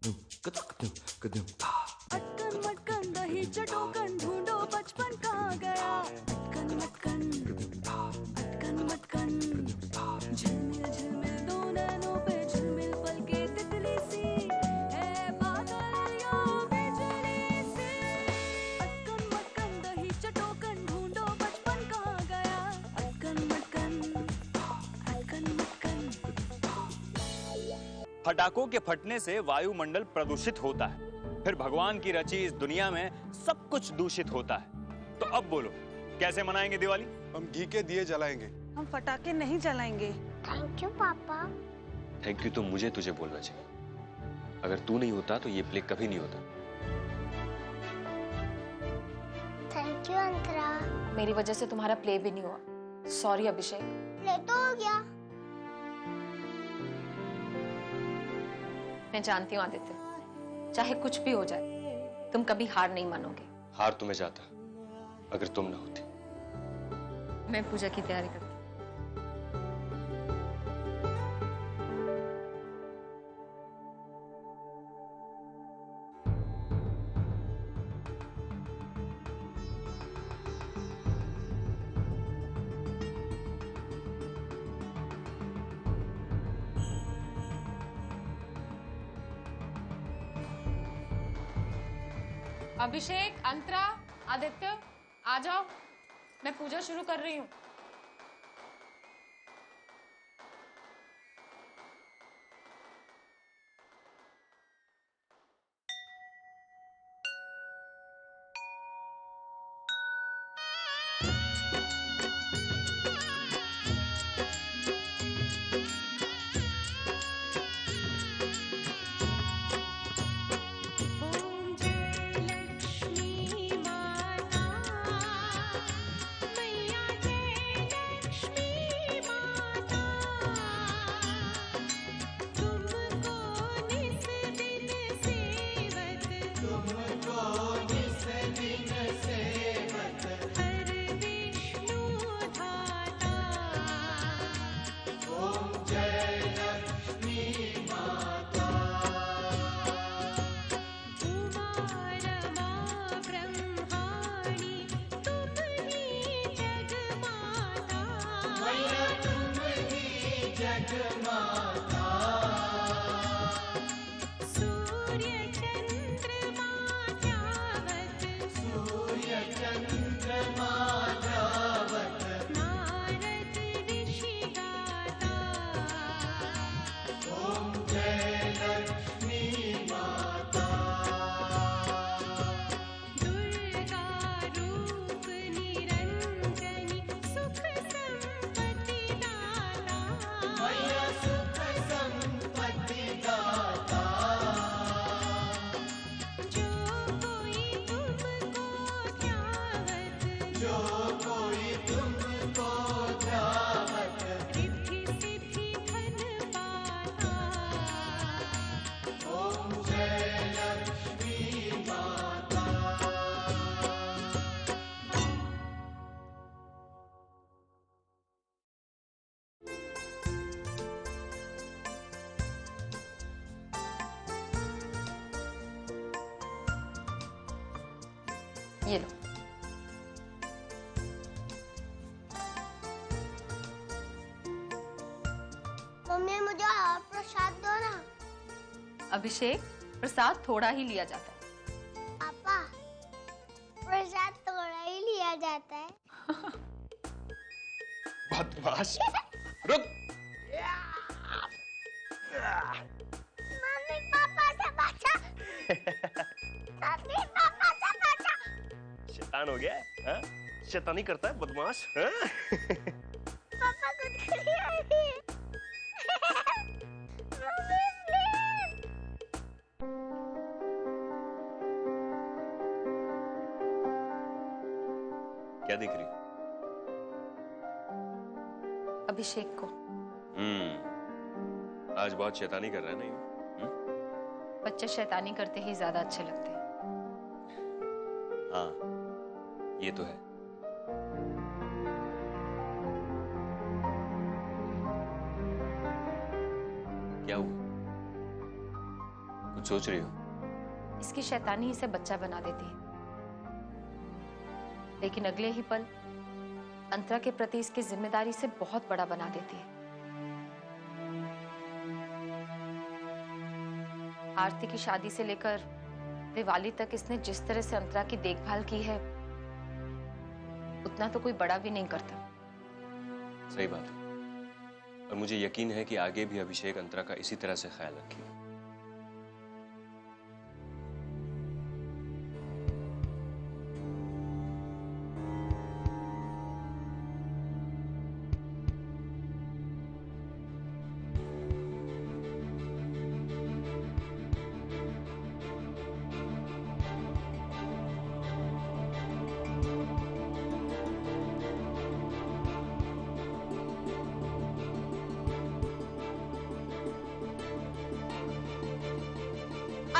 अटकन मटकन दही चटोकन ढूंढो बचपन कहाँ गया। अटकन मटकन अटकन मटकन झिलमिल झिलमिल दो नैनों पे झिलमिल पल के तितली सी है बादल या बिजली सी। अटकन मटकन दही चटोकन ढूंढो बचपन कहाँ गया। अटकन मटकन अटकन मटकन। पटाखों के फटने से वायुमंडल प्रदूषित होता है, फिर भगवान की रची इस दुनिया में सब कुछ दूषित होता है। तो अब बोलो कैसे मनाएंगे दिवाली? हम घी के दिए जलाएंगे। हम पटाखे नहीं जलाएंगे। थैंक यू पापा। थैंक यू तो मुझे तुझे बोलना चाहिए। अगर तू नहीं होता तो ये प्ले कभी नहीं होता। थैंक यू अंतरा। मेरी वजह से तुम्हारा प्ले भी नहीं हुआ। सॉरी अभिषेक। प्ले तो हो गया। मैं जानती हूँ आदित्य, चाहे कुछ भी हो जाए तुम कभी हार नहीं मानोगे। हार तुम्हें जाता अगर तुम ना होती। मैं पूजा की तैयारी करती हूँ। अभिषेक, अंतरा, आदित्य आ जाओ, मैं पूजा शुरू कर रही हूँ। ये लो। मम्मी मुझे और प्रसाद दो ना। अभिषेक, प्रसाद थोड़ा ही लिया जाता है। पापा, प्रसाद थोड़ा ही लिया जाता है। बदमाश। रुक। मम्मी पापा से बचा। मम्मी पापा से बचा। शैतान हो गया है? हाँ? शैतानी करता है बदमाश। हाँ? पापा कुछ करिए। Mummy please. क्या दिख रही? अभिषेक को। आज बहुत शैतानी कर रहा है ना ये? बच्चे शैतानी करते ही ज्यादा अच्छे लगते हैं। हाँ, ये तो है। क्या हुआ? कुछ सोच रही हो? इसकी शैतानी इसे बच्चा बना देती है, लेकिन अगले ही पल अंतरा के प्रति इसकी जिम्मेदारी से बहुत बड़ा बना देती है। आरती की शादी से लेकर दिवाली तक इसने जिस तरह से अंतरा की देखभाल की है, उतना तो कोई बड़ा भी नहीं करता। सही बात है, और मुझे यकीन है कि आगे भी अभिषेक अंतरा का इसी तरह से ख्याल रखेगा।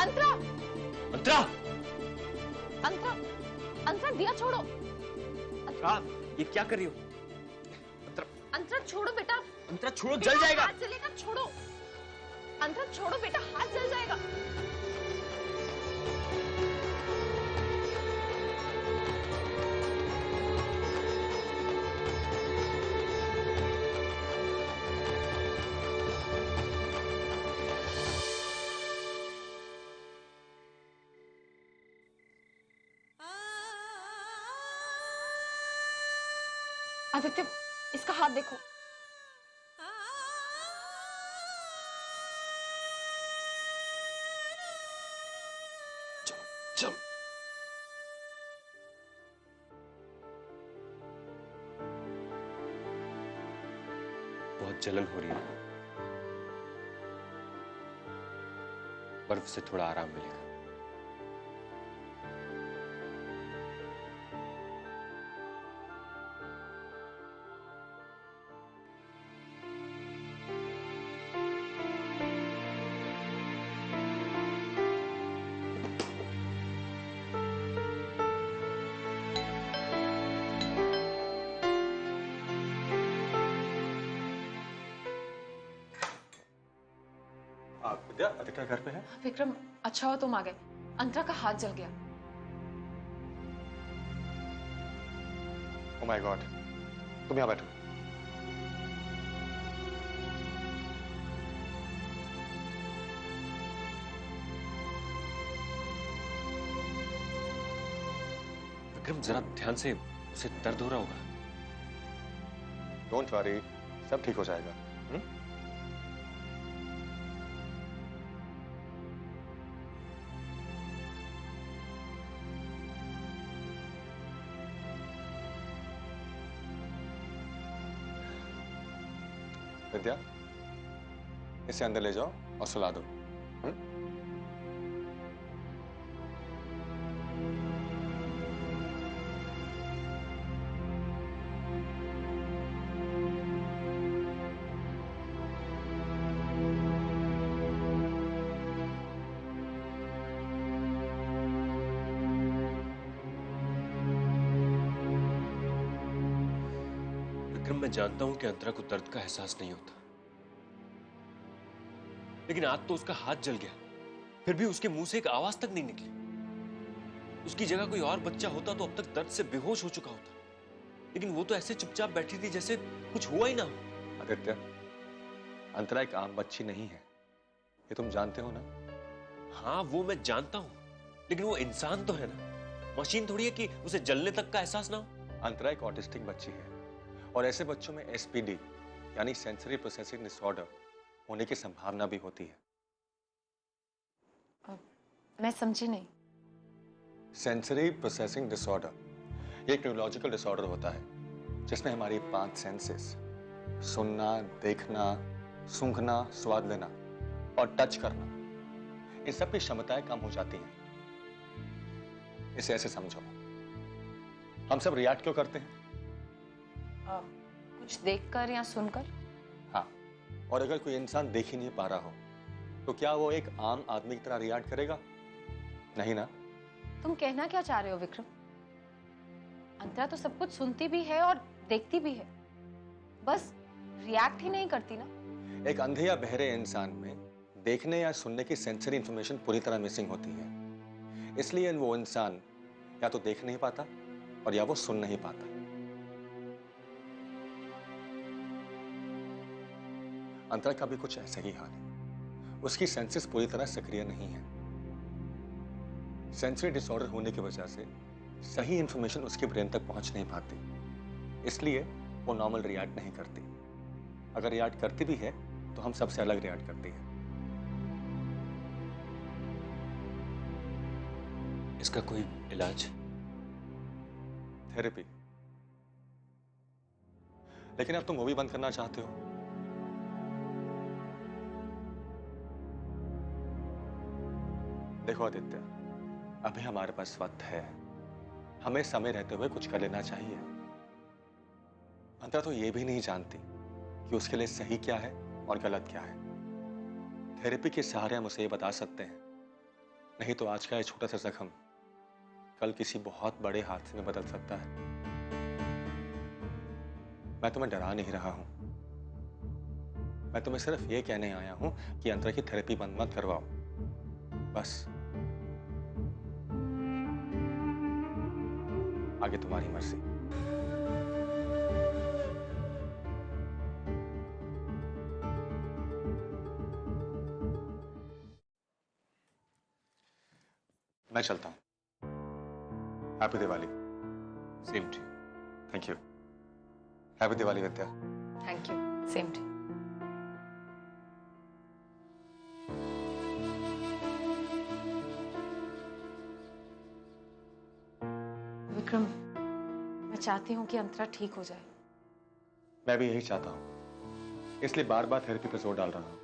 अंतरा, अंतरा! अंतरा, अंतरा दिया छोड़ो। अंतरा, ये क्या कर रही हो? अंतरा, अंतरा छोड़ो बेटा। अंतरा छोड़ो, बेटा, जल जाएगा। हाथ जलेगा, छोड़ो। अंतरा छोड़ो बेटा, हाथ जल जाएगा। आदित्य, इसका हाथ देखो। चल। बहुत जलन हो रही है, बर्फ से थोड़ा आराम मिलेगा। विद्या, आदित्य घर पे है? विक्रम, अच्छा हो तुम आ गए। अंतरा का हाथ जल गया। ओह माय गॉड, तुम यहाँ बैठो। विक्रम, जरा ध्यान से, उसे दर्द हो रहा होगा। डोंट वरी, सब ठीक हो जाएगा। विद्या, इसे अंदर ले जाओ और सुला दो। मैं जानता हूं कि अंतरा को दर्द का एहसास नहीं होता, लेकिन आज तो उसका हाथ जल गया, फिर भी उसके मुंह से एक आवाज तक नहीं निकली। उसकी जगह कोई और बच्चा होता तो अब तक दर्द से बेहोश हो चुका होता, लेकिन वो तो ऐसे चुपचाप बैठी थी जैसे कुछ हुआ ही ना हो। आदित्य, अंतरा एक आम बच्ची नहीं है, ये तुम जानते हो ना? हाँ, वो मैं जानता हूं, लेकिन वो इंसान तो है ना, मशीन थोड़ी है कि उसे जलने तक का एहसास ना हो। अंतरा एक ऑटिस्टिक बच्ची है, और ऐसे बच्चों में एसपीडी यानी सेंसरी प्रोसेसिंग डिसऑर्डर होने की संभावना भी होती है। मैं समझी नहीं। सेंसरी प्रोसेसिंग डिसऑर्डर ये एक न्यूरोलॉजिकल डिसऑर्डर होता है जिसमें हमारी 5 सेंसेस सुनना, देखना, सूंघना, स्वाद लेना और टच करना, इन सब की क्षमताएं कम हो जाती हैं। इसे ऐसे समझो, हम सब रिएक्ट क्यों करते हैं? कुछ देखकर या सुनकर। हाँ, और अगर कोई इंसान देख ही नहीं पा रहा हो तो क्या वो एक आम आदमी की तरह रिएक्ट करेगा? नहीं ना। तुम कहना क्या चाह रहे हो विक्रम? अंतरा तो सब कुछ सुनती भी है और देखती भी है, बस रिएक्ट ही नहीं करती ना। एक अंधे या बहरे इंसान में देखने या सुनने की सेंसरी इंफॉर्मेशन पूरी तरह मिसिंग होती है। इसलिए वो इंसान या तो देख नहीं पाता और या वो सुन नहीं पाता। अंतरा का भी कुछ ऐसा ही हाल है। उसकी सेंसेस पूरी तरह सक्रिय नहीं है। सेंसरी डिसऑर्डर होने की वजह से सही इंफॉर्मेशन उसके ब्रेन तक पहुंच नहीं पाती, इसलिए वो नॉर्मल रिएक्ट नहीं करती। अगर रिएक्ट करती भी है तो हम सबसे अलग रिएक्ट करती है। इसका कोई इलाज? थेरेपी। लेकिन अब तुम वो भी बंद करना चाहते हो। देखो आदित्य, अभी हमारे पास वक्त है, हमें समय रहते हुए कुछ कर लेना चाहिए। अंतरा तो ये भी नहीं जानती कि उसके लिए सही क्या है और गलत क्या है। थेरेपी के सहारे हम उसे ये बता सकते हैं, नहीं तो आज का ये छोटा सा जख्म कल किसी बहुत बड़े हादसे में बदल सकता है। मैं तुम्हें डरा नहीं रहा हूं, मैं तुम्हें सिर्फ ये कहने आया हूं कि अंतरा की थेरेपी बंद मत करवाओ, बस। आगे तुम्हारी मर्जी। मैं चलता हूं। Happy Diwali. Same too. Thank you. Happy Diwali Vidya. Thank you, same too. Vikram, मैं चाहती हूँ कि अंतरा ठीक हो जाए। मैं भी यही चाहता हूं, इसलिए बार बार थेरेपी पर जोर डाल रहा हूं,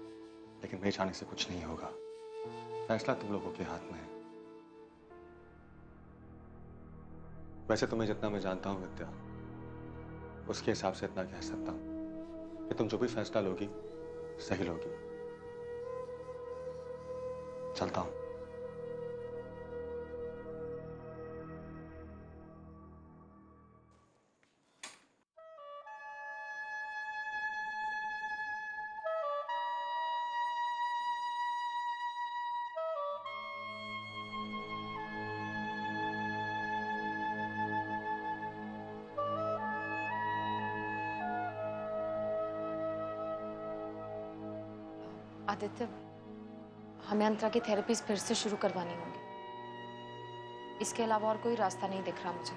लेकिन मेरे चाहने से कुछ नहीं होगा। फैसला तुम लोगों के हाथ में है। वैसे तुम्हें जितना मैं जानता हूं विद्या, उसके हिसाब से इतना कह सकता हूं कि तुम जो भी फैसला लोगी सही लोगी। चलता हूं। आदित्य, हमें अंतरा की थेरेपीज फिर से शुरू करवानी होगी। इसके अलावा और कोई रास्ता नहीं दिख रहा मुझे।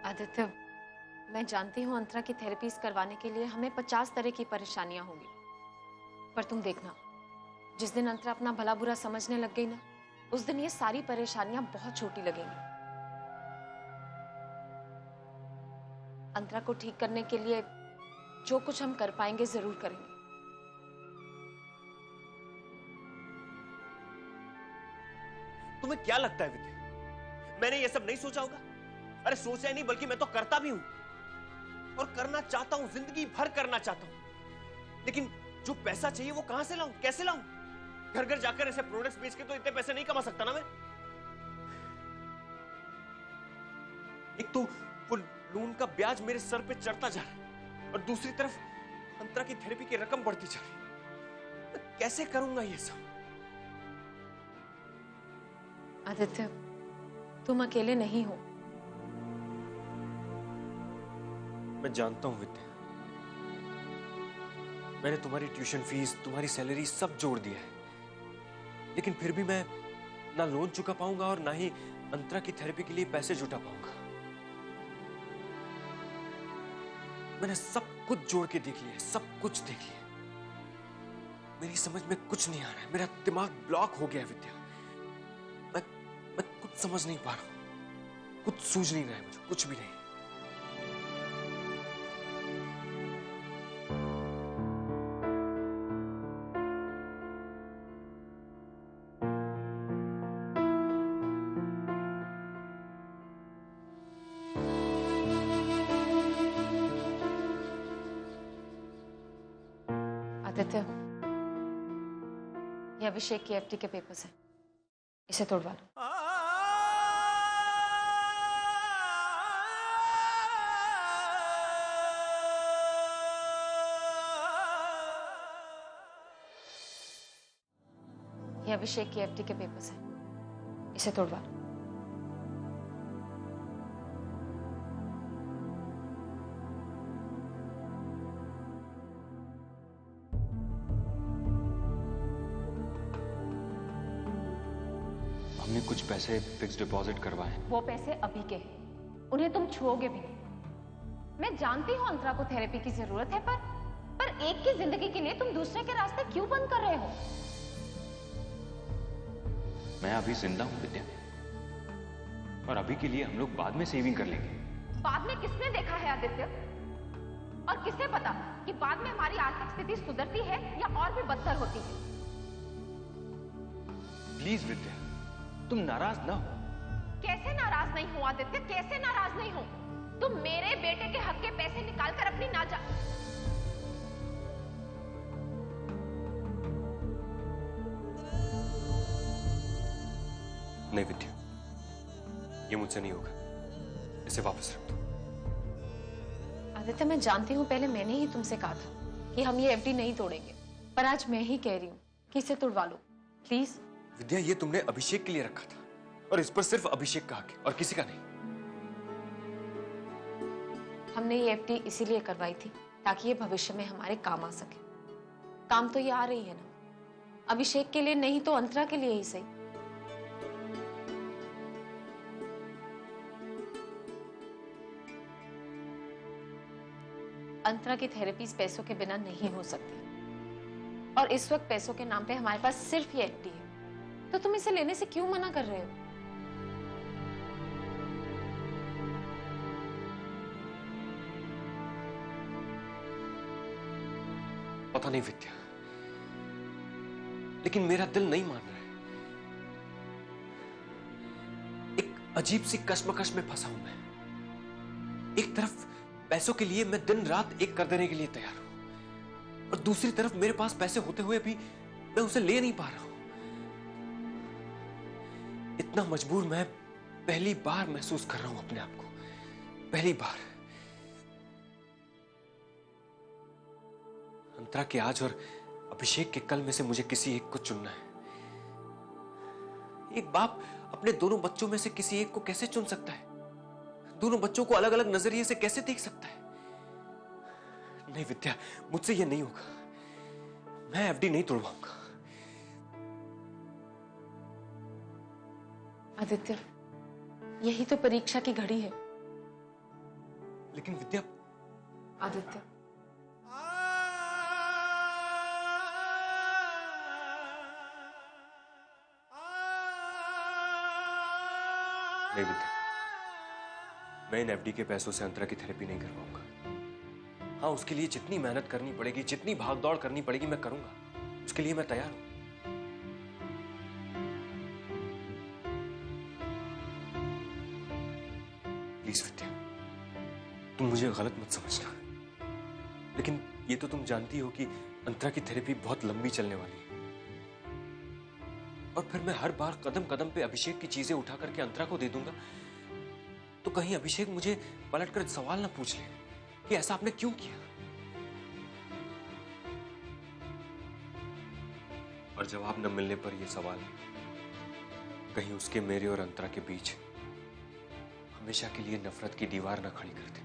आदित्य, मैं जानती हूँ अंतरा की थेरेपीज करवाने के लिए हमें 50 तरह की परेशानियां होंगी, पर तुम देखना, जिस दिन अंतरा अपना भला बुरा समझने लग गई ना, उस दिन ये सारी परेशानियां बहुत छोटी लगेंगी। अंतरा को ठीक करने के लिए जो कुछ हम कर पाएंगे जरूर करेंगे। तुम्हें क्या लगता है विद्या, मैंने ये सब नहीं सोचा होगा? अरे सोचा ही नहीं, बल्कि मैं तो करता भी हूं और करना चाहता हूं, जिंदगी भर करना चाहता हूं। लेकिन जो पैसा चाहिए वो कहां से लाऊं, कैसे लाऊं? घर घर जाकर ऐसे प्रोडक्ट्स बेच के तो इतने पैसे नहीं कमा सकता ना मैं। एक तो वो लोन का ब्याज मेरे सर पे चढ़ता जा रहा है और दूसरी तरफ अंतरा की थेरेपी की रकम बढ़ती जा रही है। मैं कैसे करूंगा ये सब? आदित्य, तुम अकेले नहीं हो। मैं जानता हूं विद्या, मैंने तुम्हारी ट्यूशन फीस, तुम्हारी सैलरी सब जोड़ दिया है, लेकिन फिर भी मैं ना लोन चुका पाऊंगा और ना ही अंतरा की थेरेपी के लिए पैसे जुटा पाऊंगा। मैंने सब कुछ जोड़ के देख लिया, सब कुछ देख लिया। मेरी समझ में कुछ नहीं आ रहा है, मेरा दिमाग ब्लॉक हो गया है विद्या। मैं कुछ समझ नहीं पा रहा हूं, कुछ सूझ नहीं रहा है मुझे, कुछ भी नहीं। आदित्य, ये अभिषेक की एफडी के पेपर्स हैं, इसे तोड़वा लो। ये अभिषेक की एफडी के पेपर्स हैं, इसे तोड़वा लो। हमने कुछ पैसे फिक्स डिपॉजिट करवाए। वो पैसे अभी के हैं, उन्हें तुम छुओगे भी नहीं। मैं जानती हूँ अंतरा को थेरेपी की जरूरत है, पर एक की जिंदगी के लिए तुम दूसरे के रास्ते क्यों बंद कर रहे हो? मैं अभी जिंदा हूं विद्या, और अभी के लिए हम लोग बाद में सेविंग कर लेंगे। बाद में किसने देखा है आदित्य? और किसे पता कि बाद में हमारी आर्थिक स्थिति सुधरती है या और भी बदतर होती है? प्लीज विद्या, तुम नाराज ना हो। कैसे नाराज नहीं हूं आदित्य, कैसे नाराज नहीं हूं? तुम मेरे बेटे के हक के पैसे निकालकर अपनी नाजा नहीं विद्या, ये मुझसे नहीं होगा, इसे वापस रख दो। आदित्य, मैं जानती हूँ पहले मैंने ही तुमसे कहा था कि हम ये एफडी नहीं तोड़ेंगे, पर आज मैं ही कह रही हूँ कि इसे तोड़वा लो प्लीज। विद्या, ये तुमने अभिषेक के लिए रखा था, और इस पर सिर्फ अभिषेक का हक है और किसी का नहीं। हमने ये एफडी इसीलिए करवाई थी ताकि ये भविष्य में हमारे काम आ सके। काम तो ये आ रही है ना, अभिषेक के लिए नहीं तो अंतरा के लिए ही सही। अंतरा की थेरेपीज पैसों के बिना नहीं हो सकती, और इस वक्त पैसों के नाम पे हमारे पास सिर्फ ये एफडी है, तो तुम इसे लेने से क्यों मना कर रहे हो? पता नहीं विद्या, लेकिन मेरा दिल नहीं मान रहा है। एक अजीब सी कश्मकश में फंसा हूं मैं। एक तरफ पैसों के लिए मैं दिन रात एक कर देने के लिए तैयार हूं, और दूसरी तरफ मेरे पास पैसे होते हुए भी मैं उसे ले नहीं पा रहा हूं। इतना मजबूर मैं पहली बार महसूस कर रहा हूं अपने आप को, पहली बार। अंतरा के आज और अभिषेक के कल में से मुझे किसी एक को चुनना है। एक बाप अपने दोनों बच्चों में से किसी एक को कैसे चुन सकता है? दोनों बच्चों को अलग अलग नजरिए से कैसे देख सकता है? नहीं विद्या, मुझसे यह नहीं होगा। मैं एफडी नहीं तोड़वाऊंगा। आदित्य, यही तो परीक्षा की घड़ी है। लेकिन विद्या, आदित्य, नहीं विद्या, मैं इन एफडी के पैसों से अंतरा की थेरेपी नहीं करवाऊंगा। हाँ, उसके लिए जितनी मेहनत करनी पड़ेगी, जितनी भागदौड़ करनी पड़ेगी, मैं करूंगा। उसके लिए मैं तैयार हूं। प्लीज विद्या, तुम मुझे गलत मत समझना, लेकिन ये तो तुम जानती हो कि अंतरा की थेरेपी बहुत लंबी चलने वाली है, और फिर मैं हर बार कदम कदम पे अभिषेक की चीजें उठा करके अंतरा को दे दूंगा, तो कहीं अभिषेक मुझे पलटकर सवाल ना पूछ ले कि ऐसा आपने क्यों किया। और जवाब न मिलने पर यह सवाल कहीं उसके, मेरे और अंतरा के बीच हमेशा के लिए नफरत की दीवार ना खड़ी कर दे।